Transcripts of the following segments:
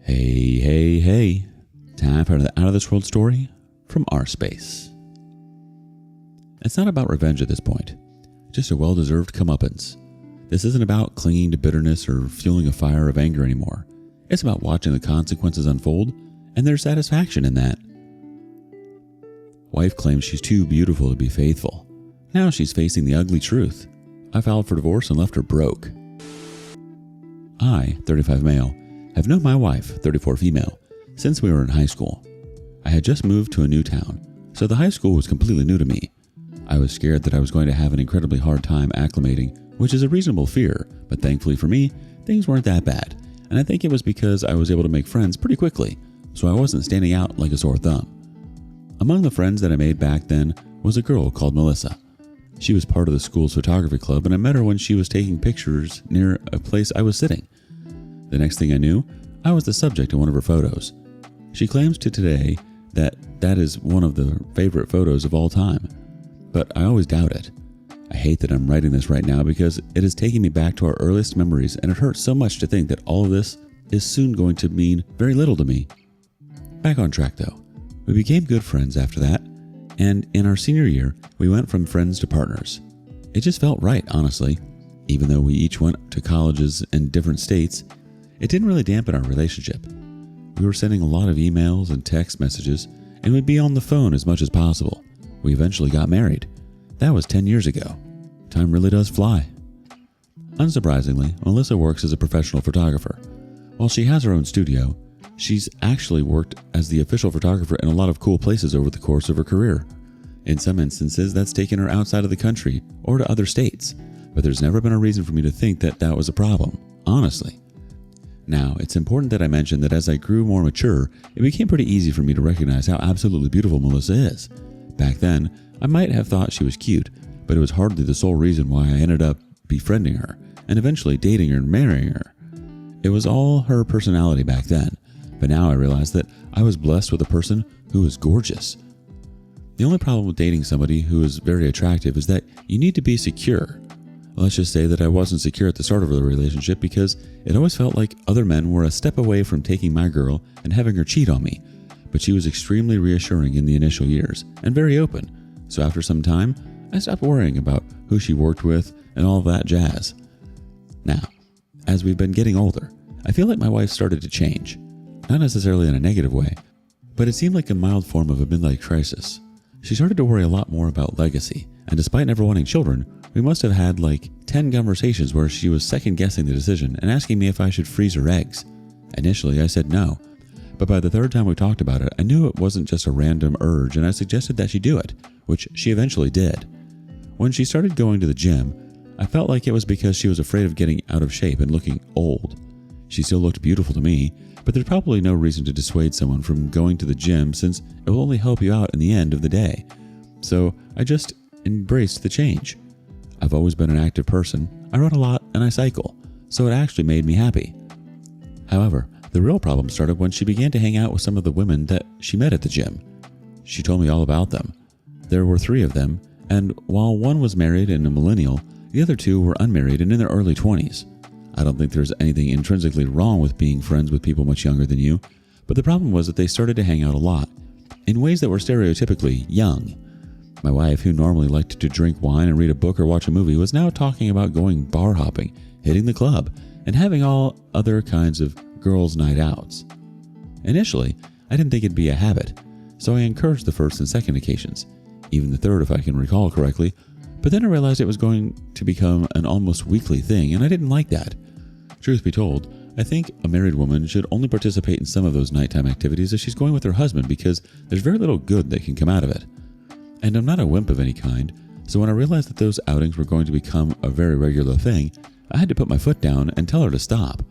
Hey. Time for an out of this world story from rSpace. It's not about revenge at this point, just a well-deserved comeuppance. This isn't about clinging to bitterness or fueling a fire of anger anymore. It's about watching the consequences unfold and their satisfaction in that. Wife claims she's too beautiful to be faithful. Now she's facing the ugly truth. I filed for divorce and left her broke. I, 35 male, have known my wife, 34 female, since we were in high school. I had just moved to a new town, so the high school was completely new to me. I was scared that I was going to have an incredibly hard time acclimating, which is a reasonable fear, but thankfully for me, things weren't that bad, and I think it was because I was able to make friends pretty quickly, so I wasn't standing out like a sore thumb. Among the friends that I made back then was a girl called Melissa. She was part of the school's photography club, and I met her when she was taking pictures near a place I was sitting. The next thing I knew, I was the subject of one of her photos. She claims to today that is one of the favorite photos of all time, but I always doubt it. I hate that I'm writing this right now because it is taking me back to our earliest memories, and it hurts so much to think that all of this is soon going to mean very little to me. Back on track though. We became good friends after that, and in our senior year, we went from friends to partners. It just felt right, honestly. Even though we each went to colleges in different states, it didn't really dampen our relationship. We were sending a lot of emails and text messages, and we'd be on the phone as much as possible. We eventually got married. That was 10 years ago. Time really does fly. Unsurprisingly, Melissa works as a professional photographer. While she has her own studio, she's actually worked as the official photographer in a lot of cool places over the course of her career. In some instances, that's taken her outside of the country or to other states, but there's never been a reason for me to think that was a problem, honestly. Now, it's important that I mention that as I grew more mature, it became pretty easy for me to recognize how absolutely beautiful Melissa is. Back then, I might have thought she was cute, but it was hardly the sole reason why I ended up befriending her and eventually dating her and marrying her. It was all her personality back then, but now I realize that I was blessed with a person who is gorgeous. The only problem with dating somebody who is very attractive is that you need to be secure. Let's just say that I wasn't secure at the start of the relationship because it always felt like other men were a step away from taking my girl and having her cheat on me. But she was extremely reassuring in the initial years and very open. So after some time, I stopped worrying about who she worked with and all of that jazz. Now, as we've been getting older, I feel like my wife started to change. Not necessarily in a negative way, but it seemed like a mild form of a midlife crisis. She started to worry a lot more about legacy, and despite never wanting children, we must have had like 10 conversations where she was second-guessing the decision and asking me if I should freeze her eggs. Initially, I said no, but by the third time we talked about it, I knew it wasn't just a random urge, and I suggested that she do it, which she eventually did. When she started going to the gym, I felt like it was because she was afraid of getting out of shape and looking old. She still looked beautiful to me, but there's probably no reason to dissuade someone from going to the gym since it will only help you out in the end of the day. So I just embraced the change. I've always been an active person. I run a lot and I cycle, so it actually made me happy. However, the real problem started when she began to hang out with some of the women that she met at the gym. She told me all about them. There were 3 of them, and while one was married and a millennial, the other 2 were unmarried and in their early 20s. I don't think there's anything intrinsically wrong with being friends with people much younger than you, but the problem was that they started to hang out a lot, in ways that were stereotypically young. My wife, who normally liked to drink wine and read a book or watch a movie, was now talking about going bar hopping, hitting the club, and having all other kinds of girls' night outs. Initially, I didn't think it'd be a habit, so I encouraged the first and second occasions, even the third if I can recall correctly, but then I realized it was going to become an almost weekly thing, and I didn't like that. Truth be told, I think a married woman should only participate in some of those nighttime activities if she's going with her husband because there's very little good that can come out of it. And I'm not a wimp of any kind, so when I realized that those outings were going to become a very regular thing, I had to put my foot down and tell her to stop.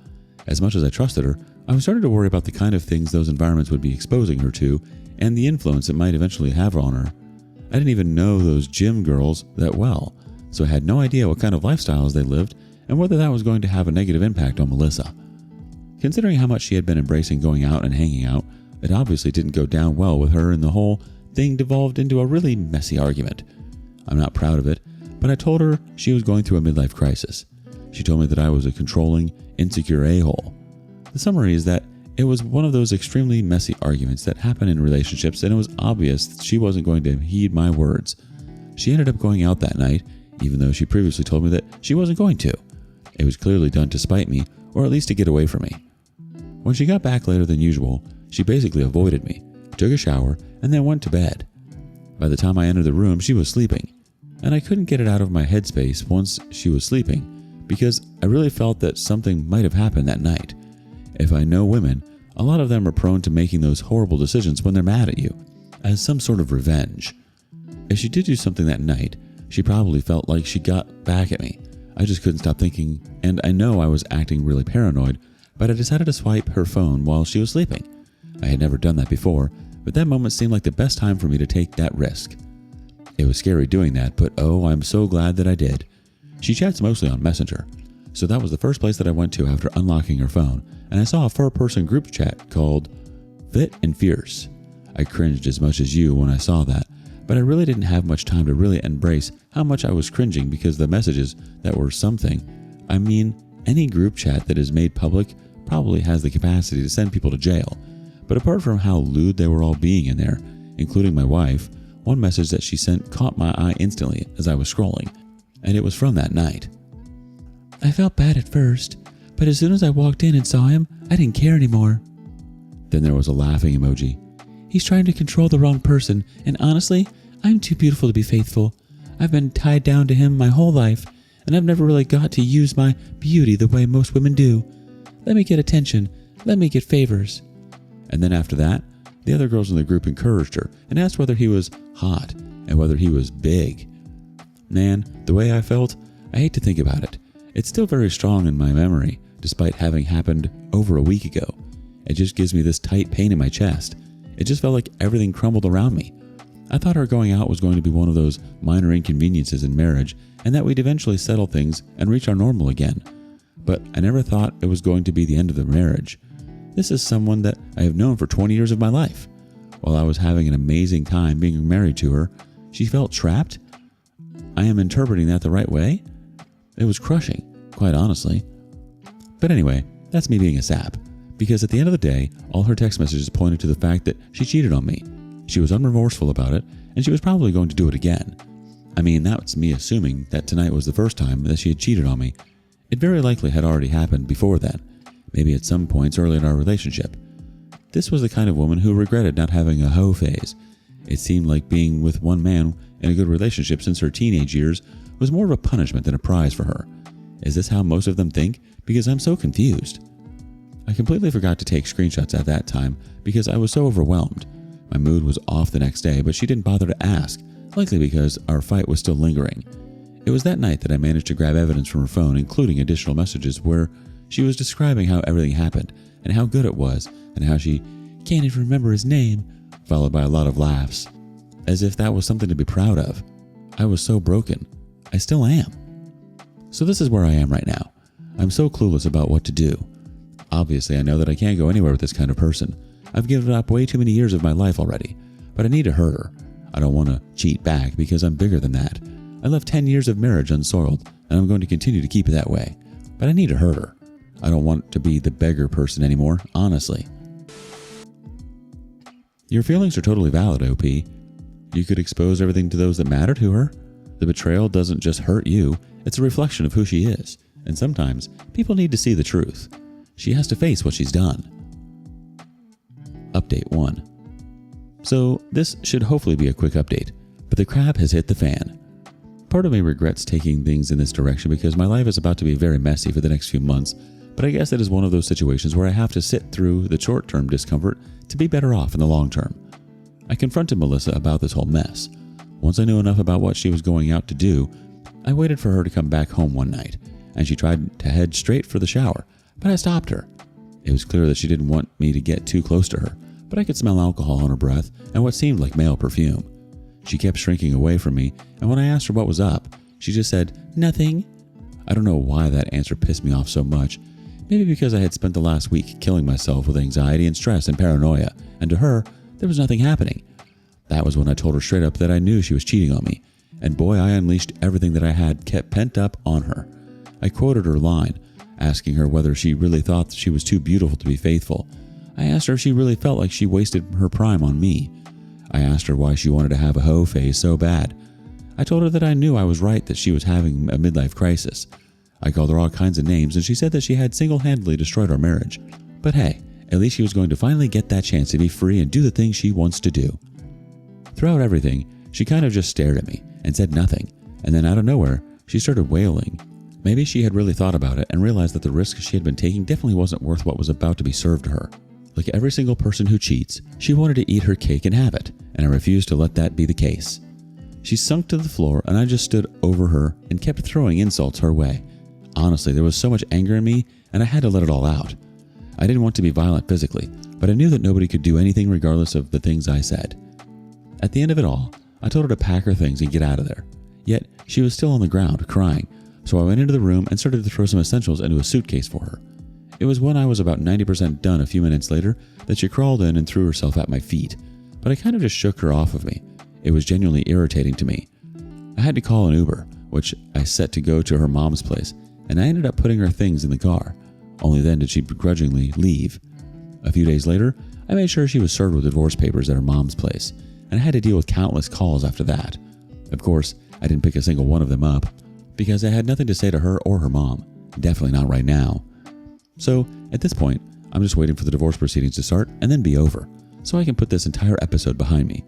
As much as I trusted her, I was starting to worry about the kind of things those environments would be exposing her to and the influence it might eventually have on her. I didn't even know those gym girls that well, so I had no idea what kind of lifestyles they lived and whether that was going to have a negative impact on Melissa. Considering how much she had been embracing going out and hanging out, it obviously didn't go down well with her, and the whole thing devolved into a really messy argument. I'm not proud of it, but I told her she was going through a midlife crisis. She told me that I was a controlling, insecure a-hole. The summary is that It was one of those extremely messy arguments that happen in relationships, and it was obvious that she wasn't going to heed my words. She ended up going out that night, even though she previously told me that she wasn't going to. It was clearly done to spite me, or at least to get away from me. When she got back later than usual, she basically avoided me, took a shower, and then went to bed. By the time I entered the room, she was sleeping, and I couldn't get it out of my headspace once she was sleeping, because I really felt that something might have happened that night. If I know women, a lot of them are prone to making those horrible decisions when they're mad at you, as some sort of revenge. If she did do something that night, she probably felt like she got back at me. I just couldn't stop thinking, and I know I was acting really paranoid, but I decided to swipe her phone while she was sleeping. I had never done that before, but that moment seemed like the best time for me to take that risk. It was scary doing that, but oh, I'm so glad that I did. She chats mostly on Messenger, so that was the first place that I went to after unlocking her phone, and I saw a four-person group chat called Fit and Fierce. I cringed as much as you when I saw that, but I really didn't have much time to really embrace how much I was cringing because the messages that were something. I mean, any group chat that is made public probably has the capacity to send people to jail, but apart from how lewd they were all being in there, including my wife, one message that she sent caught my eye instantly as I was scrolling, and it was from that night. I felt bad at first, but as soon as I walked in and saw him, I didn't care anymore. Then there was a laughing emoji. He's trying to control the wrong person, and honestly, I'm too beautiful to be faithful. I've been tied down to him my whole life, and I've never really got to use my beauty the way most women do. Let me get attention. Let me get favors. And then after that, the other girls in the group encouraged her and asked whether he was hot and whether he was big. Man, the way I felt, I hate to think about it. It's still very strong in my memory, despite having happened over a week ago. It just gives me this tight pain in my chest. It just felt like everything crumbled around me. I thought our going out was going to be one of those minor inconveniences in marriage and that we'd eventually settle things and reach our normal again. But I never thought it was going to be the end of the marriage. This is someone that I have known for 20 years of my life. While I was having an amazing time being married to her, she felt trapped? I am interpreting that the right way? It was crushing, quite honestly. But anyway, that's me being a sap. Because at the end of the day, all her text messages pointed to the fact that she cheated on me. She was unremorseful about it, and she was probably going to do it again. I mean, that's me assuming that tonight was the first time that she had cheated on me. It very likely had already happened before then, maybe at some points early in our relationship. This was the kind of woman who regretted not having a hoe phase. It seemed like being with one man in a good relationship since her teenage years was more of a punishment than a prize for her. Is this how most of them think? Because I'm so confused. I completely forgot to take screenshots at that time because I was so overwhelmed. My mood was off the next day, but she didn't bother to ask, likely because our fight was still lingering. It was that night that I managed to grab evidence from her phone, including additional messages where she was describing how everything happened and how good it was and how she can't even remember his name, followed by a lot of laughs, as if that was something to be proud of. I was so broken. I still am. So this is where I am right now. I'm so clueless about what to do. Obviously, I know that I can't go anywhere with this kind of person. I've given up way too many years of my life already, but I need to hurt her. I don't want to cheat back because I'm bigger than that. I left 10 years of marriage unsoiled, and I'm going to continue to keep it that way. But I need to hurt her. I don't want to be the beggar person anymore, honestly. Your feelings are totally valid, OP. You could expose everything to those that matter to her. The betrayal doesn't just hurt you, it's a reflection of who she is. And sometimes, people need to see the truth. She has to face what she's done. Update 1. So, this should hopefully be a quick update, but the crap has hit the fan. Part of me regrets taking things in this direction because my life is about to be very messy for the next few months, but I guess it is one of those situations where I have to sit through the short-term discomfort to be better off in the long term. I confronted Melissa about this whole mess. Once I knew enough about what she was going out to do, I waited for her to come back home one night, and she tried to head straight for the shower, but I stopped her. It was clear that she didn't want me to get too close to her, but I could smell alcohol on her breath and what seemed like male perfume. She kept shrinking away from me, and when I asked her what was up, she just said, "Nothing." I don't know why that answer pissed me off so much. Maybe because I had spent the last week killing myself with anxiety and stress and paranoia, and to her, there was nothing happening. That was when I told her straight up that I knew she was cheating on me, and boy, I unleashed everything that I had kept pent up on her. I quoted her line, asking her whether she really thought that she was too beautiful to be faithful. I asked her if she really felt like she wasted her prime on me. I asked her why she wanted to have a hoe phase so bad. I told her that I knew I was right that she was having a midlife crisis. I called her all kinds of names and she said that she had single-handedly destroyed our marriage. But hey, at least she was going to finally get that chance to be free and do the things she wants to do. Throughout everything, she kind of just stared at me and said nothing, and then out of nowhere, she started wailing. Maybe she had really thought about it and realized that the risk she had been taking definitely wasn't worth what was about to be served to her. Like every single person who cheats, she wanted to eat her cake and have it, and I refused to let that be the case. She sunk to the floor and I just stood over her and kept throwing insults her way. Honestly, there was so much anger in me and I had to let it all out. I didn't want to be violent physically, but I knew that nobody could do anything regardless of the things I said. At the end of it all, I told her to pack her things and get out of there. Yet, she was still on the ground, crying, so I went into the room and started to throw some essentials into a suitcase for her. It was when I was about 90% done a few minutes later that she crawled in and threw herself at my feet, but I kind of just shook her off of me. It was genuinely irritating to me. I had to call an Uber, which I set to go to her mom's place, and I ended up putting her things in the car. Only then did she begrudgingly leave. A few days later, I made sure she was served with divorce papers at her mom's place, and I had to deal with countless calls after that. Of course, I didn't pick a single one of them up, because I had nothing to say to her or her mom. Definitely not right now. So, at this point, I'm just waiting for the divorce proceedings to start and then be over, so I can put this entire episode behind me.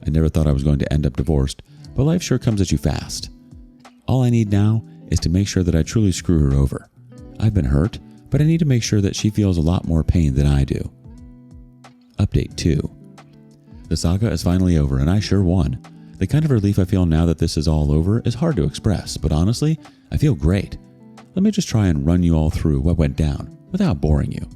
I never thought I was going to end up divorced, but life sure comes at you fast. All I need now is to make sure that I truly screw her over. I've been hurt, but I need to make sure that she feels a lot more pain than I do. Update 2. The saga is finally over and I sure won. The kind of relief I feel now that this is all over is hard to express, but honestly, I feel great. Let me just try and run you all through what went down without boring you.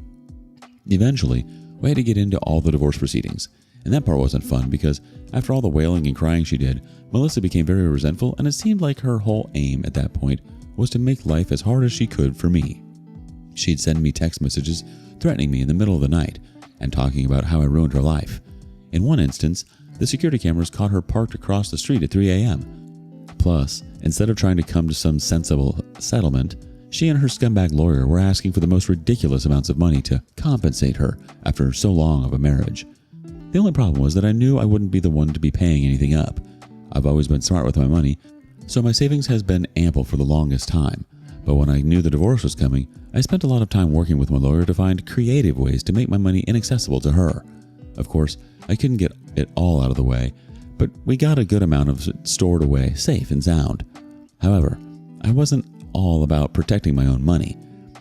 Eventually, we had to get into all the divorce proceedings, and that part wasn't fun because after all the wailing and crying she did, Melissa became very resentful and it seemed like her whole aim at that point was to make life as hard as she could for me. She'd send me text messages threatening me in the middle of the night and talking about how I ruined her life. In one instance, the security cameras caught her parked across the street at 3 a.m. Plus, instead of trying to come to some sensible settlement, she and her scumbag lawyer were asking for the most ridiculous amounts of money to compensate her after so long of a marriage. The only problem was that I knew I wouldn't be the one to be paying anything up. I've always been smart with my money, so my savings has been ample for the longest time. But when I knew the divorce was coming, I spent a lot of time working with my lawyer to find creative ways to make my money inaccessible to her. Of course, I couldn't get it all out of the way, but we got a good amount of it stored away, safe and sound. However, I wasn't all about protecting my own money.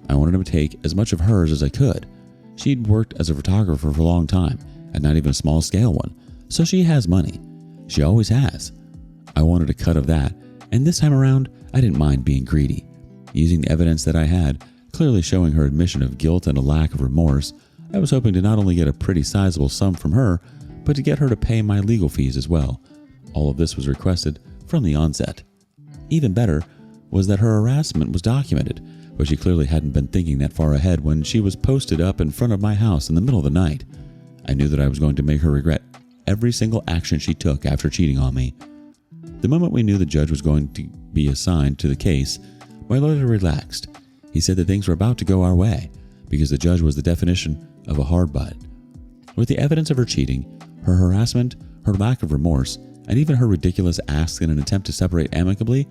I wanted to take as much of hers as I could. She'd worked as a photographer for a long time, and not even a small scale one, so she has money. She always has. I wanted a cut of that, and this time around, I didn't mind being greedy. Using the evidence that I had, clearly showing her admission of guilt and a lack of remorse, I was hoping to not only get a pretty sizable sum from her, but to get her to pay my legal fees as well. All of this was requested from the onset. Even better was that her harassment was documented, but she clearly hadn't been thinking that far ahead when she was posted up in front of my house in the middle of the night. I knew that I was going to make her regret every single action she took after cheating on me. The moment we knew the judge was going to be assigned to the case, my lawyer relaxed. He said that things were about to go our way, because the judge was the definition of a hard butt. With the evidence of her cheating, her harassment, her lack of remorse, and even her ridiculous asks in an attempt to separate amicably,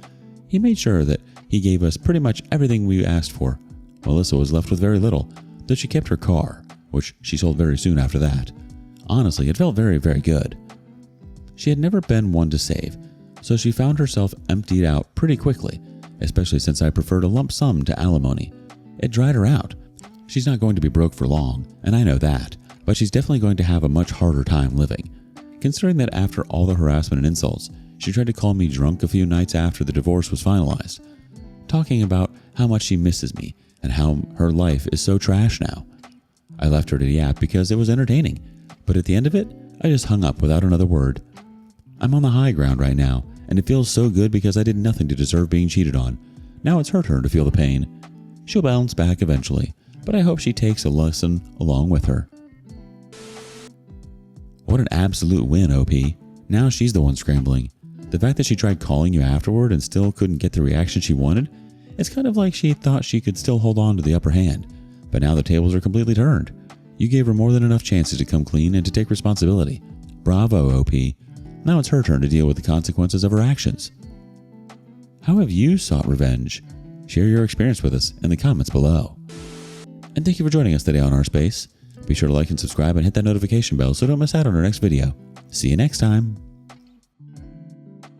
he made sure that he gave us pretty much everything we asked for. Melissa was left with very little, though she kept her car, which she sold very soon after that. Honestly, it felt very, very good. She had never been one to save, so she found herself emptied out pretty quickly, especially since I preferred a lump sum to alimony. It dried her out. She's not going to be broke for long, and I know that, but she's definitely going to have a much harder time living. Considering that after all the harassment and insults, she tried to call me drunk a few nights after the divorce was finalized, talking about how much she misses me and how her life is so trash now. I left her to yap because it was entertaining, but at the end of it, I just hung up without another word. I'm on the high ground right now, and it feels so good because I did nothing to deserve being cheated on. Now it's her turn to feel the pain. She'll bounce back eventually, but I hope she takes a lesson along with her. What an absolute win, OP. Now she's the one scrambling. The fact that she tried calling you afterward and still couldn't get the reaction she wanted, it's kind of like she thought she could still hold on to the upper hand, but now the tables are completely turned. You gave her more than enough chances to come clean and to take responsibility. Bravo, OP. Now it's her turn to deal with the consequences of her actions. How have you sought revenge? Share your experience with us in the comments below. And thank you for joining us today on rSpace. Be sure to like and subscribe and hit that notification bell so don't miss out on our next video. See you next time.